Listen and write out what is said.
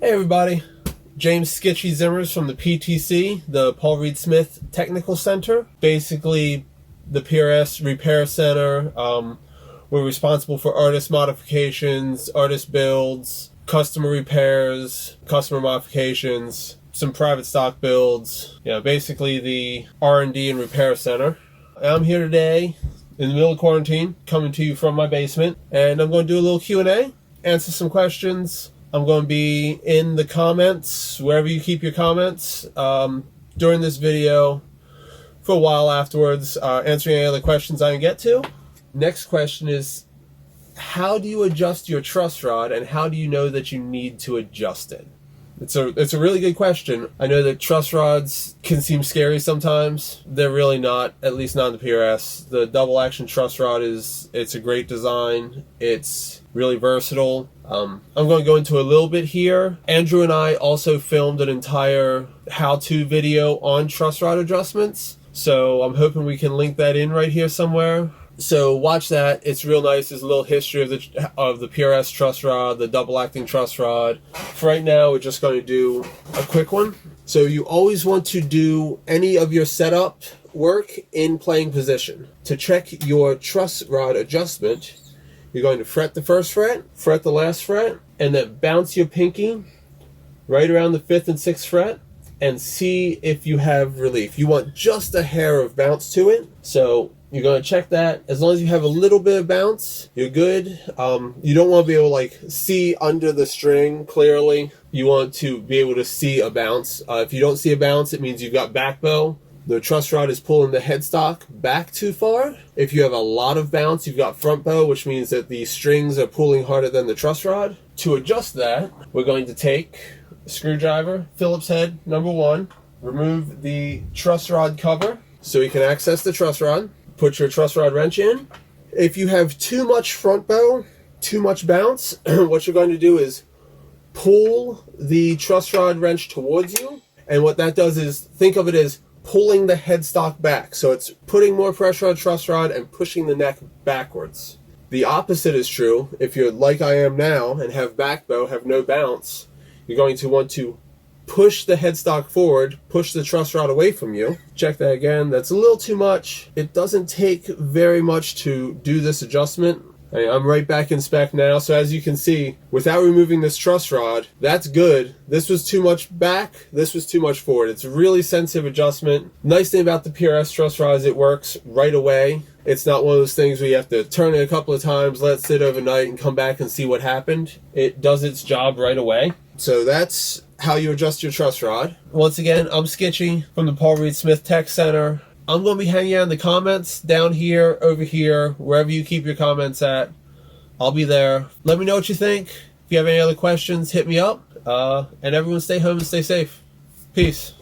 Hey everybody, James Sketchy Zimmers from the PTC, the Paul Reed Smith Technical Center. Basically, the PRS Repair Center. We're responsible for artist modifications, artist builds, customer repairs, customer modifications, some private stock builds. Basically the R&D and repair center. I'm here today in the middle of quarantine, coming to you from my basement, and I'm going to do a little Q&A, answer some questions. I'm going to be in the comments, wherever you keep your comments, during this video for a while afterwards, answering any other questions I can get to. Next question is, how do you adjust your truss rod, and how do you know that you need to adjust it? It's a really good question. I know that truss rods can seem scary sometimes. They're really not, at least not in the PRS. The double action truss rod it's a great design. It's really versatile. I'm going to go into a little bit here. Andrew and I also filmed an entire how-to video on truss rod adjustments. So I'm hoping we can link that in right here somewhere. So watch that. It's real nice. There's a little history of the PRS truss rod, the double acting truss rod. For right now, we're just going to do a quick one. So you always want to do any of your setup work in playing position. To check your truss rod adjustment, you're going to fret the first fret, fret the last fret, and then bounce your pinky right around the 5th and 6th fret and see if you have relief. You want just a hair of bounce to it. So you're going to check that. As long as you have a little bit of bounce, you're good. You don't want to be able to see under the string clearly. You want to be able to see a bounce. If you don't see a bounce, it means you've got back bow. The truss rod is pulling the headstock back too far. If you have a lot of bounce, you've got front bow, which means that the strings are pulling harder than the truss rod. To adjust that, we're going to take a screwdriver, Phillips head number 1, remove the truss rod cover so you can access the truss rod. Put your truss rod wrench in. If you have too much front bow, too much bounce, what you're going to do is pull the truss rod wrench towards you. And what that does is, think of it as pulling the headstock back. So it's putting more pressure on truss rod and pushing the neck backwards. The opposite is true. If you're like I am now and have back bow, have no bounce, you're going to want to push the headstock forward, push the truss rod away from you. Check that again. That's a little too much. It doesn't take very much to do this adjustment. I'm right back in spec now, so as you can see, without removing this truss rod, that's good. This was too much back, this was too much forward. It's a really sensitive adjustment. Nice thing about the PRS truss rod is it works right away. It's not one of those things where you have to turn it a couple of times, let it sit overnight, and come back and see what happened. It does its job right away. So that's how you adjust your truss rod. Once again, I'm Sketchy from the Paul Reed Smith Tech Center. I'm going to be hanging out in the comments down here, over here, wherever you keep your comments at. I'll be there. Let me know what you think. If you have any other questions, hit me up. And everyone stay home and stay safe. Peace.